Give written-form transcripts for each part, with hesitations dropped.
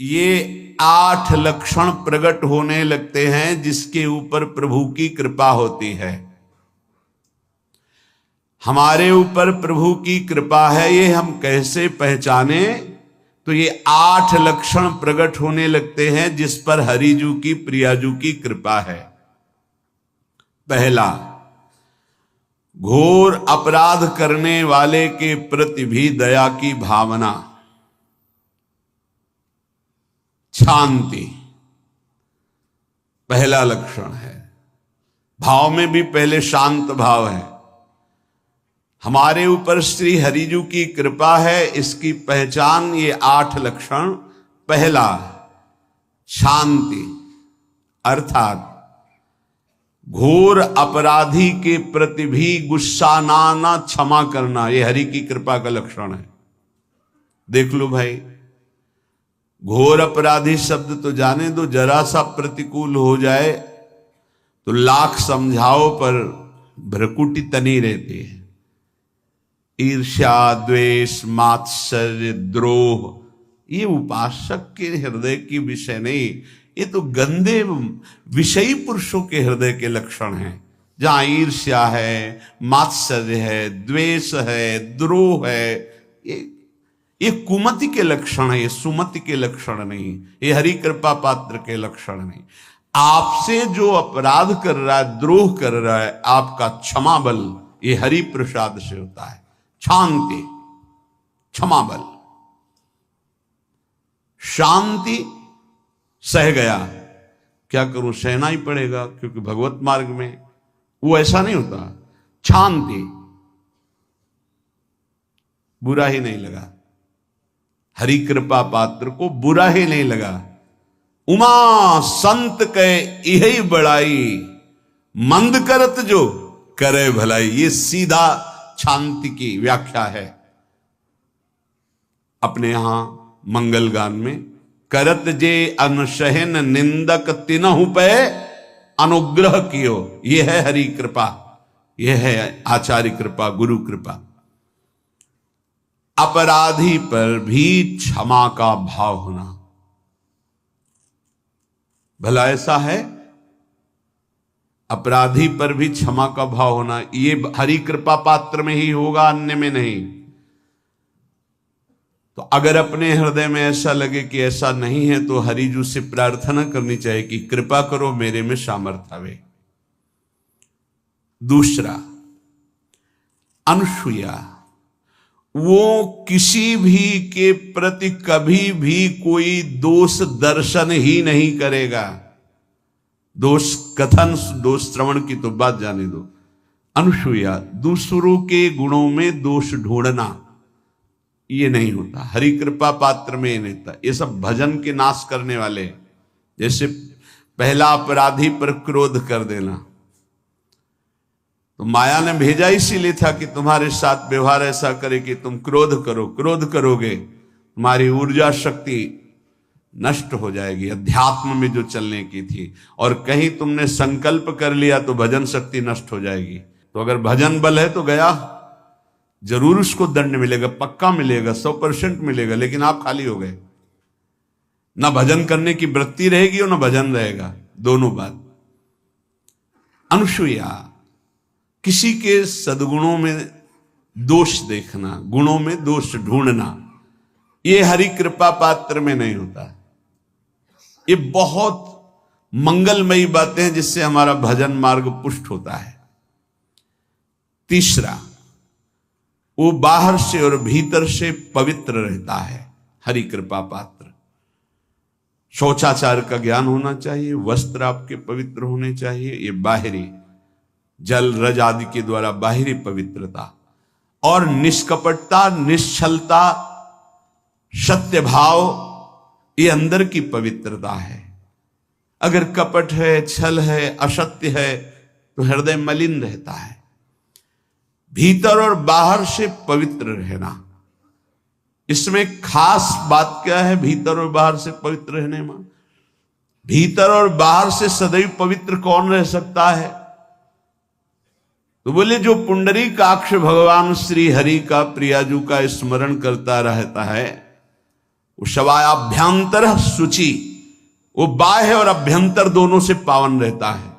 ये 8 लक्षण प्रकट होने लगते हैं जिसके ऊपर प्रभु की कृपा होती है। हमारे ऊपर प्रभु की कृपा है, ये हम कैसे पहचाने? तो ये 8 लक्षण प्रकट होने लगते हैं जिस पर हरिजू की प्रियाजू की कृपा है। पहला, घोर अपराध करने वाले के प्रति भी दया की भावना, शांति पहला लक्षण है। भाव में भी पहले शांत भाव है। हमारे ऊपर श्री हरिजू की कृपा है, इसकी पहचान ये 8 लक्षण। पहला, शांति, अर्थात घोर अपराधी के प्रति भी गुस्सा ना क्षमा करना, ये हरि की कृपा का लक्षण है। देख लो भाई, घोर अपराधी शब्द तो जाने दो, जरा सा प्रतिकूल हो जाए तो लाख समझाओ पर भ्रकुटी तनी रहती है। ईर्ष्या, द्वेष, मात्सर्य, द्रोह, ये उपासक के हृदय की विषय नहीं, ये तो गंदे विषयी पुरुषों के हृदय के लक्षण हैं। जहां ईर्ष्या है, मात्सर्य है, द्वेष है, द्रोह है, ये कुमति के लक्षण है, ये सुमति के लक्षण नहीं, ये हरि कृपा पात्र के लक्षण नहीं। आपसे जो अपराध कर रहा है, द्रोह कर रहा है, आपका क्षमा बल ये हरि प्रसाद से होता है। शांति, क्षमा बल, शांति, सह गया, क्या करूं, सहना ही पड़ेगा क्योंकि भगवत मार्ग में वो ऐसा नहीं होता। शांति, बुरा ही नहीं लगा, हरि कृपा पात्र को बुरा ही नहीं लगा। उमा संत के यही बड़ाई, मंद करत जो करे भलाई, ये सीधा शांति की व्याख्या है। अपने यहां मंगल गान में, करत जे अनुसहन निंदक तिनहु पे अनुग्रह कियो, यह है हरि कृपा, यह है आचार्य कृपा, गुरु कृपा। अपराधी पर भी क्षमा का भाव होना, भला ऐसा है? अपराधी पर भी क्षमा का भाव होना, ये हरि कृपा पात्र में ही होगा, अन्य में नहीं। तो अगर अपने हृदय में ऐसा लगे कि ऐसा नहीं है, तो हरिजू से प्रार्थना करनी चाहिए कि कृपा करो, मेरे में सामर्थ्य आवे। दूसरा, अनुसूया, वो किसी भी के प्रति कभी भी कोई दोष दर्शन ही नहीं करेगा। दोष कथन, दोष श्रवण की तो बात जाने दो। अनुसूया, दूसरों के गुणों में दोष ढूंढना, ये नहीं होता। हरि कृपा पात्र में ये नहीं होता। ये सब भजन के नाश करने वाले, जैसे पहला अपराधी पर क्रोध कर देना, तो माया ने भेजा इसीलिए था कि तुम्हारे साथ व्यवहार ऐसा करे कि तुम क्रोध करो, क्रोध करोगे तुम्हारी ऊर्जा शक्ति नष्ट हो जाएगी, अध्यात्म में जो चलने की थी। और कहीं तुमने संकल्प कर लिया तो भजन शक्ति नष्ट हो जाएगी। तो अगर भजन बल है तो गया, जरूर उसको दंड मिलेगा, पक्का मिलेगा, 100% मिलेगा, लेकिन आप खाली हो गए। ना भजन करने की वृत्ति रहेगी और ना भजन रहेगा, दोनों बात। अनुसूया, किसी के सद्गुणों में दोष देखना, गुणों में दोष ढूंढना, ये हरि कृपा पात्र में नहीं होता। ये बहुत मंगलमयी बातें हैं जिससे हमारा भजन मार्ग पुष्ट होता है। तीसरा, वो बाहर से और भीतर से पवित्र रहता है, हरि कृपा पात्र। शौचाचार का ज्ञान होना चाहिए, वस्त्र आपके पवित्र होने चाहिए, ये बाहरी जल रज आदि के द्वारा बाहरी पवित्रता। और निष्कपटता, निश्चलता, सत्य भाव, ये अंदर की पवित्रता है। अगर कपट है, छल है, असत्य है, तो हृदय मलिन रहता है। भीतर और बाहर से पवित्र रहना, इसमें खास बात क्या है? भीतर और बाहर से पवित्र रहने में, भीतर और बाहर से सदैव पवित्र कौन रह सकता है? तो बोले जो पुंडरीकाक्ष भगवान श्री हरि का, प्रियाजू का स्मरण करता रहता है, शवायाभ्यंतर शुचि, वो बाह्य और अभ्यंतर दोनों से पावन रहता है।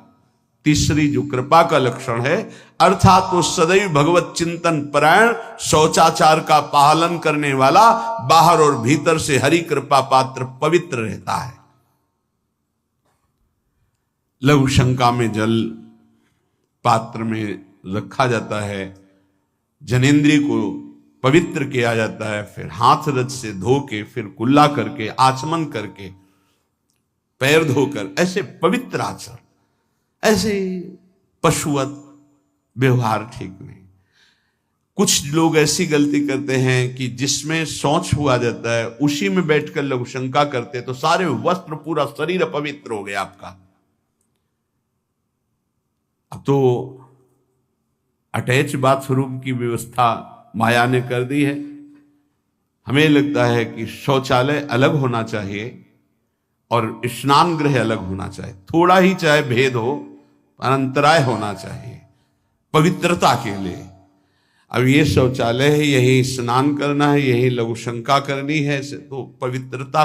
तीसरी जो कृपा का लक्षण है, अर्थात वो सदैव भगवत चिंतन परायण, शौचाचार का पालन करने वाला, बाहर और भीतर से हरि कृपा पात्र पवित्र रहता है। लघु शंका में जल पात्र में रखा जाता है, जनेंद्रिय को पवित्र किया जाता है, फिर हाथ रज से धो के, फिर कुल्ला करके, आचमन करके, पैर धोकर, ऐसे पवित्र आचरण, ऐसे पशुवत व्यवहार ठीक नहीं। कुछ लोग ऐसी गलती करते हैं कि जिसमें शौच हुआ जाता है उसी में बैठकर लघु शंका करते, तो सारे वस्त्र, पूरा शरीर अपवित्र हो गया आपका। अब तो अटैच बाथरूम की व्यवस्था माया ने कर दी है। हमें लगता है कि शौचालय अलग होना चाहिए और स्नान गृह अलग होना चाहिए, थोड़ा ही चाहे भेद हो, अंतराय होना चाहिए पवित्रता के लिए। अब ये शौचालय है, यही स्नान करना है, यही लघु शंका करनी है, तो पवित्रता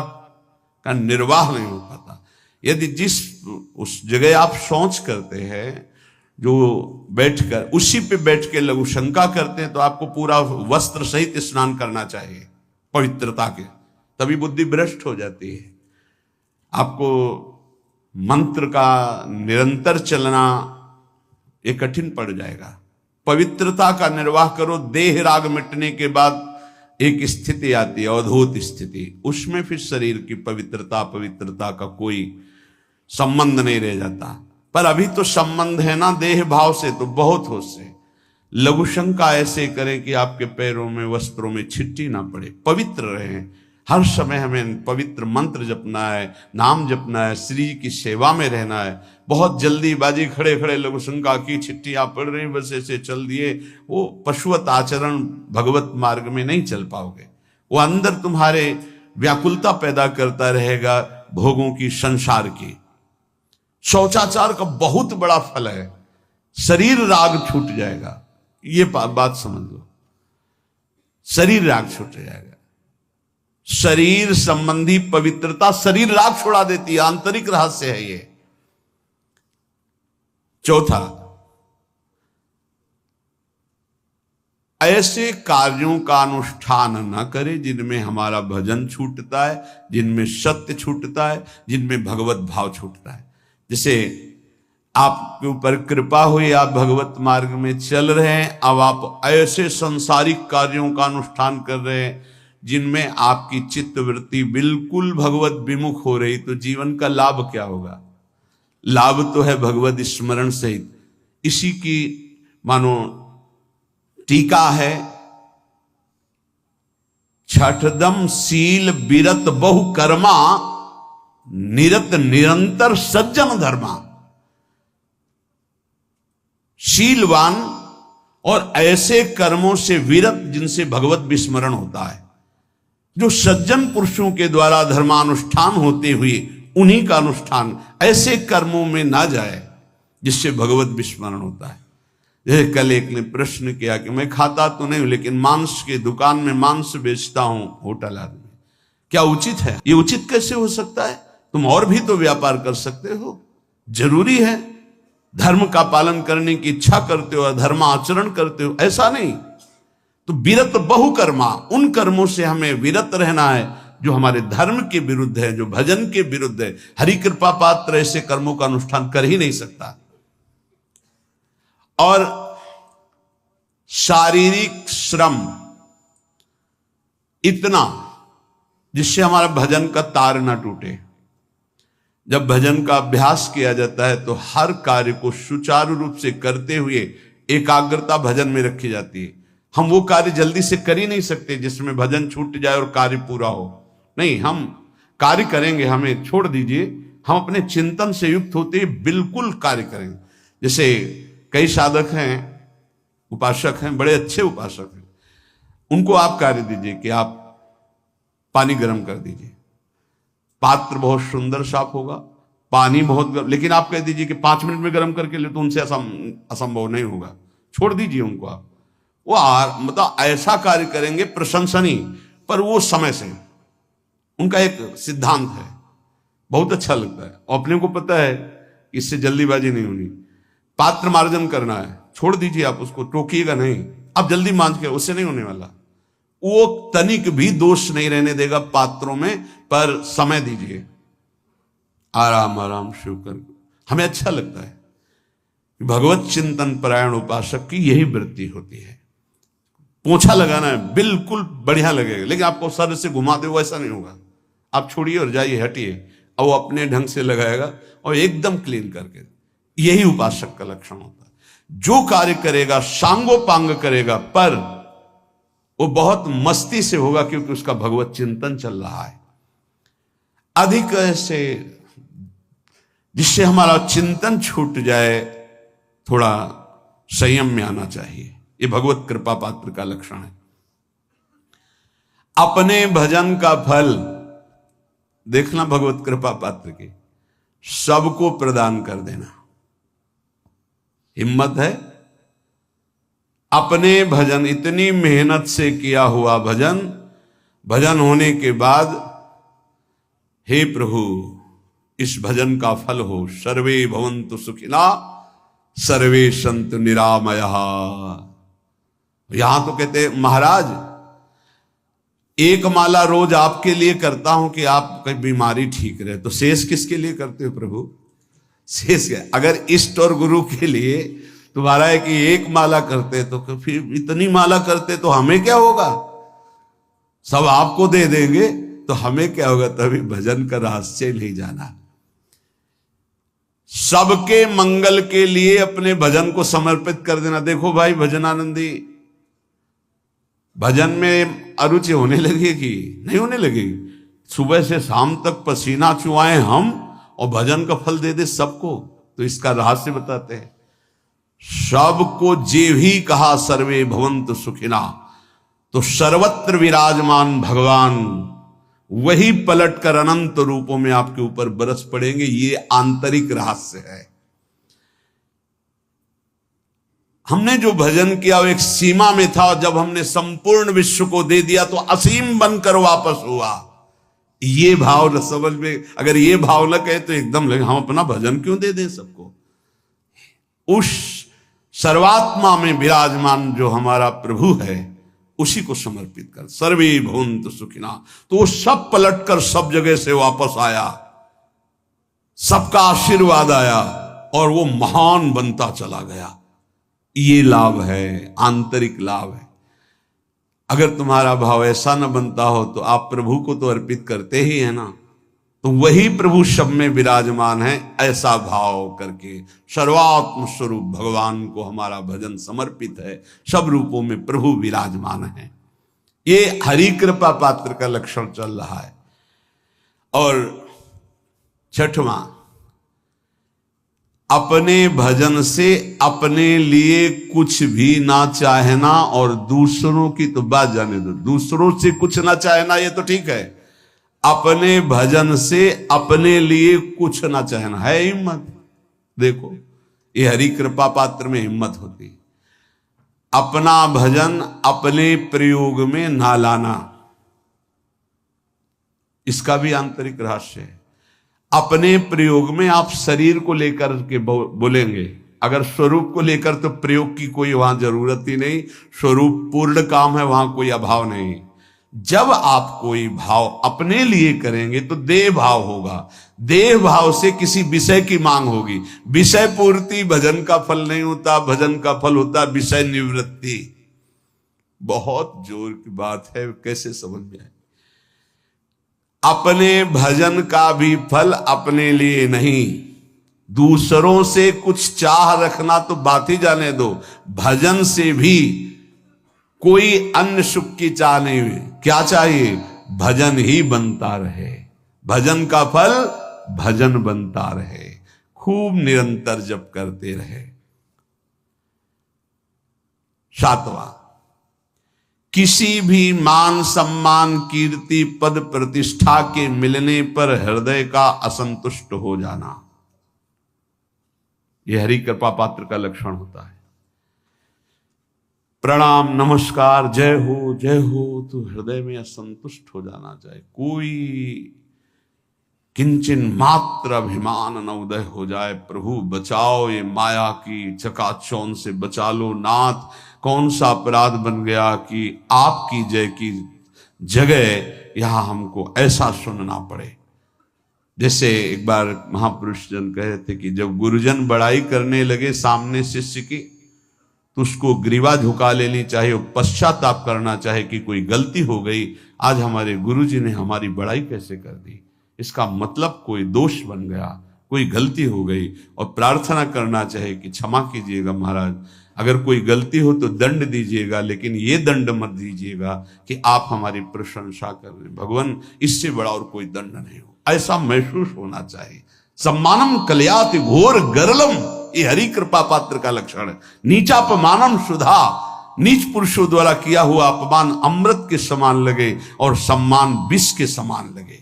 का निर्वाह नहीं हो पाता। यदि जिस उस जगह आप शौच करते हैं, जो बैठकर उसी पे बैठ के लघु शंका करते हैं, तो आपको पूरा वस्त्र सहित स्नान करना चाहिए पवित्रता के, तभी बुद्धि भ्रष्ट हो जाती है। आपको मंत्र का निरंतर चलना ये कठिन पड़ जाएगा। पवित्रता का निर्वाह करो। देह राग मिटने के बाद एक स्थिति आती है, अवधूत स्थिति, उसमें फिर शरीर की पवित्रता का कोई संबंध नहीं रह जाता। पर अभी तो संबंध है ना देह भाव से, तो बहुत होश से लघु शंका ऐसे करें कि आपके पैरों में, वस्त्रों में छिट्टी ना पड़े, पवित्र रहें। हर समय हमें पवित्र मंत्र जपना है, नाम जपना है, श्री की सेवा में रहना है। बहुत जल्दीबाजी खड़े खड़े लघु शंका की, छिट्टियां पड़ रही, बस ऐसे चल दिए, वो पशुवत आचरण भगवत मार्ग में नहीं चल पाओगे। वो अंदर तुम्हारे व्याकुलता पैदा करता रहेगा, भोगों की, संसार की। शौचाचार का बहुत बड़ा फल है, शरीर राग छूट जाएगा। ये बात समझ लो, शरीर राग छूट जाएगा। शरीर संबंधी पवित्रता शरीर राग छुड़ा देती है, आंतरिक रहस्य है ये। चौथा, ऐसे कार्यों का अनुष्ठान न करे जिनमें हमारा भजन छूटता है, जिनमें सत्य छूटता है, जिनमें भगवत भाव छूटता है। जैसे आपके ऊपर कृपा हुई, आप भगवत मार्ग में चल रहे हैं, अब आप ऐसे संसारिक कार्यों का अनुष्ठान कर रहे हैं जिनमें आपकी चित्तवृत्ति बिल्कुल भगवत विमुख हो रही, तो जीवन का लाभ क्या होगा? लाभ तो है भगवत स्मरण सहित। इसी की मानो टीका है, छठदम शील बिरत बहु कर्मा, निरत निरंतर सज्जन धर्मा। शीलवान और ऐसे कर्मों से विरत जिनसे भगवत विस्मरण होता है, जो सज्जन पुरुषों के द्वारा धर्मानुष्ठान होते हुए उन्हीं का अनुष्ठान, ऐसे कर्मों में ना जाए जिससे भगवत विस्मरण होता है। जैसे कल एक ने प्रश्न किया कि मैं खाता तो नहीं हूं, लेकिन मांस के दुकान में मांस बेचता हूं, होटल आदमी, क्या उचित है? ये उचित कैसे हो सकता है? तुम और भी तो व्यापार कर सकते हो। जरूरी है धर्म का पालन करने की इच्छा करते हो, धर्म आचरण करते हो, ऐसा नहीं। तो विरत बहु कर्मा, उन कर्मों से हमें विरत रहना है जो हमारे धर्म के विरुद्ध है, जो भजन के विरुद्ध है। हरि कृपा पात्र ऐसे कर्मों का अनुष्ठान कर ही नहीं सकता। और शारीरिक श्रम इतना जिससे हमारा भजन का तार ना टूटे। जब भजन का अभ्यास किया जाता है तो हर कार्य को सुचारू रूप से करते हुए एकाग्रता भजन में रखी जाती है। हम वो कार्य जल्दी से कर ही नहीं सकते जिसमें भजन छूट जाए और कार्य पूरा हो। नहीं, हम कार्य करेंगे, हमें छोड़ दीजिए, हम अपने चिंतन से युक्त होते ही बिल्कुल कार्य करेंगे। जैसे कई साधक हैं, उपासक हैं, बड़े अच्छे उपासक हैं, उनको आप कार्य दीजिए कि आप पानी गर्म कर दीजिए, पात्र बहुत सुंदर साफ होगा, पानी बहुत गर्म, लेकिन आप कह दीजिए कि 5 मिनट में गर्म करके ले, तो उनसे असंभव नहीं होगा, छोड़ दीजिए उनको। आप वो मतलब ऐसा कार्य करेंगे प्रशंसनीय, पर वो समय से उनका एक सिद्धांत है, बहुत अच्छा लगता है। और अपने को पता है इससे जल्दीबाजी नहीं होनी, पात्र मार्जन करना है, छोड़ दीजिए, आप उसको टोकिएगा नहीं, आप जल्दी मांझ के, उससे नहीं होने वाला। वो तनिक भी दोष नहीं रहने देगा पात्रों में, पर समय दीजिए, आराम आराम शिव कर। हमें अच्छा लगता है, भगवत चिंतन परायण उपासक की यही वृत्ति होती है। पोछा लगाना है, बिल्कुल बढ़िया लगेगा, लेकिन आपको सर से घुमा दे वैसा नहीं होगा। आप छोड़िए और जाइए, हटिए, और वो अपने ढंग से लगाएगा और एकदम क्लीन करके। यही उपासक का लक्षण होता है। जो कार्य करेगा सांगोपांग करेगा, पर वो बहुत मस्ती से होगा, क्योंकि उसका भगवत चिंतन चल रहा है। अधिक ऐसे जिससे हमारा चिंतन छूट जाए, थोड़ा संयम में आना चाहिए। ये भगवत कृपा पात्र का लक्षण है। अपने भजन का फल देखना, भगवत कृपा पात्र की सबको प्रदान कर देना। हिम्मत है, अपने भजन, इतनी मेहनत से किया हुआ भजन, भजन होने के बाद, हे प्रभु इस भजन का फल हो, सर्वे भवन्तु सुखिना सर्वे सन्तु निरामयः। यहां तो कहते महाराज, एक माला रोज आपके लिए करता हूं कि आपकी बीमारी ठीक रहे, तो शेष किसके लिए करते हो प्रभु? शेष क्या? अगर इष्ट और गुरु के लिए तुम्हारा है कि एक माला करते, तो फिर इतनी माला करते तो हमें क्या होगा? सब आपको दे देंगे तो हमें क्या होगा? तभी भजन का रहस्य नहीं जाना। सबके मंगल के लिए अपने भजन को समर्पित कर देना। देखो भाई भजनानंदी, भजन में अरुचि होने लगेगी? नहीं होने लगेगी। सुबह से शाम तक पसीना चुआए हम और भजन का फल दे दे सबको, तो इसका रहस्य बताते हैं। सबको जे भी कहा सर्वे भवन्तु सुखिना, तो सर्वत्र विराजमान भगवान वही पलटकर अनंत रूपों में आपके ऊपर बरस पड़ेंगे। ये आंतरिक रहस्य है। हमने जो भजन किया वो एक सीमा में था, और जब हमने संपूर्ण विश्व को दे दिया तो असीम बनकर वापस हुआ। ये भाव न समझ में, अगर ये भाव न कहे तो एकदम लगे हम अपना भजन क्यों दे दें सबको। उस सर्वात्मा में विराजमान जो हमारा प्रभु है, उसी को समर्पित कर। सर्वे भवन्तु सुखिना, तो वो सब पलटकर सब जगह से वापस आया, सबका आशीर्वाद आया और वो महान बनता चला गया। ये लाभ है, आंतरिक लाभ है। अगर तुम्हारा भाव ऐसा न बनता हो तो आप प्रभु को तो अर्पित करते ही है ना, तो वही प्रभु सब में विराजमान है। ऐसा भाव करके सर्वात्म स्वरूप भगवान को हमारा भजन समर्पित है। सब रूपों में प्रभु विराजमान है। ये हरि कृपा पात्र का लक्षण चल रहा है। और छठवां, अपने भजन से अपने लिए कुछ भी ना चाहना, और दूसरों की तो बात जाने दो, दूसरों से कुछ ना चाहना ये तो ठीक है। अपने भजन से अपने लिए कुछ ना चाहना है हिम्मत। देखो ये हरि कृपा पात्र में हिम्मत होती है। अपना भजन अपने प्रयोग में ना लाना, इसका भी आंतरिक रहस्य है। अपने प्रयोग में आप शरीर को लेकर के बोलेंगे, अगर स्वरूप को लेकर तो प्रयोग की कोई वहां जरूरत ही नहीं। स्वरूप पूर्ण काम है, वहां कोई अभाव नहीं। जब आप कोई भाव अपने लिए करेंगे तो देह भाव होगा। देह भाव से किसी विषय की मांग होगी। विषय पूर्ति भजन का फल नहीं होता, भजन का फल होता विषय निवृत्ति। बहुत जोर की बात है, कैसे समझ में आए? अपने भजन का भी फल अपने लिए नहीं, दूसरों से कुछ चाह रखना तो बात ही जाने दो। भजन से भी कोई अन्य सुख की चाह नहीं हुई। क्या चाहिए? भजन ही बनता रहे, भजन का फल भजन बनता रहे, खूब निरंतर जप करते रहे। सातवां, किसी भी मान सम्मान कीर्ति पद प्रतिष्ठा के मिलने पर हृदय का असंतुष्ट हो जाना, यह हरि कृपा पात्र का लक्षण होता है। प्रणाम नमस्कार जय हो तो हृदय में असंतुष्ट हो जाना चाहिए। कोई किंचन मात्र अभिमान न उदय हो जाए। प्रभु बचाओ, ये माया की चकाचौंध से बचा लो नाथ। कौन सा अपराध बन गया कि आपकी जय की जगह यहां हमको ऐसा सुनना पड़े। जैसे एक बार महापुरुष जन कह रहे थे कि जब गुरुजन बड़ाई करने लगे सामने शिष्य की, तो उसको ग्रीवा झुका लेनी चाहिए, पश्चाताप करना चाहे कि कोई गलती हो गई, आज हमारे गुरुजी ने हमारी बड़ाई कैसे कर दी, इसका मतलब कोई दोष बन गया, कोई गलती हो गई, और प्रार्थना करना चाहे कि क्षमा कीजिएगा महाराज, अगर कोई गलती हो तो दंड दीजिएगा, लेकिन ये दंड मत दीजिएगा कि आप हमारी प्रशंसा कर रहे हैं। भगवान, इससे बड़ा और कोई दंड नहीं हो, ऐसा महसूस होना चाहिए। सम्मानम कलयाति घोर गरलम, ये हरि कृपा पात्र का लक्षण है। नीचापमानम सुधा, नीच पुरुषों द्वारा किया हुआ अपमान अमृत के समान लगे और सम्मान विष के समान लगे।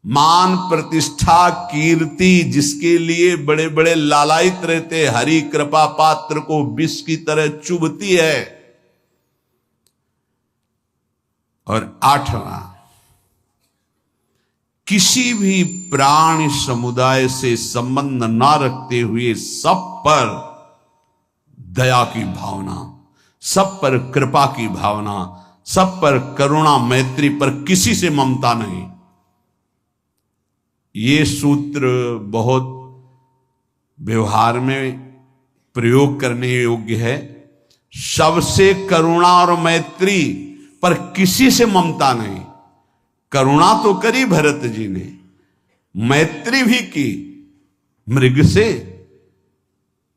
मान प्रतिष्ठा कीर्ति जिसके लिए बड़े बड़े लालायित रहते, हरि कृपा पात्र को विष की तरह चुभती है। और 8वां, किसी भी प्राणी समुदाय से संबंध ना रखते हुए सब पर दया की भावना, सब पर कृपा की भावना, सब पर करुणा मैत्री, पर किसी से ममता नहीं। ये सूत्र बहुत व्यवहार में प्रयोग करने योग्य है। सबसे करुणा और मैत्री, पर किसी से ममता नहीं। करुणा तो करी भरत जी ने, मैत्री भी की मृग से,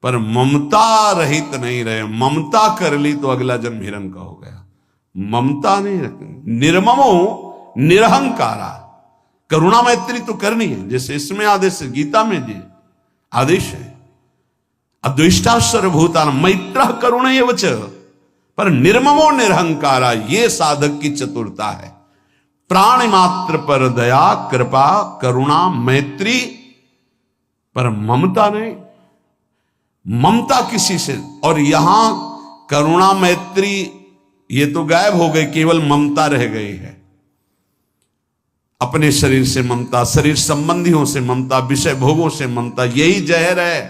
पर ममता रहित नहीं रहे। ममता कर ली तो अगला जन्म हिरण का हो गया। ममता नहीं रखनी। निर्ममो निरहंकारा, करुणा मैत्री तो करनी है, जैसे इसमें आदेश है, गीता में जी आदेश है, अद्वेष्टा सर्वभूतान मैत्र करुण एवच, पर निर्ममो निरहंकारा, ये साधक की चतुरता है। प्राणी मात्र पर दया कृपा करुणा मैत्री, पर ममता नहीं। ममता किसी से, और यहां करुणा मैत्री ये तो गायब हो गई, केवल ममता रह गई है। अपने शरीर से ममता, शरीर संबंधियों से ममता, विषय भोगों से ममता, यही जहर है।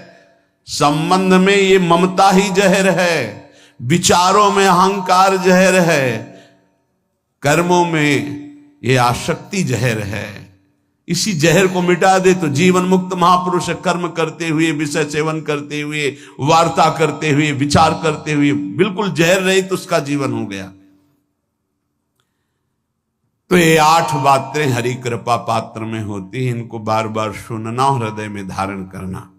संबंध में ये ममता ही जहर है, विचारों में अहंकार जहर है, कर्मों में ये आसक्ति जहर है। इसी जहर को मिटा दे तो जीवन मुक्त महापुरुष कर्म करते हुए, विषय सेवन करते हुए, वार्ता करते हुए, विचार करते हुए, बिल्कुल जहर रहित उसका जीवन हो गया। तो ये 8 बातें हरि कृपा पात्र में होती हैं, इनको बार बार सुनना, हृदय में धारण करना।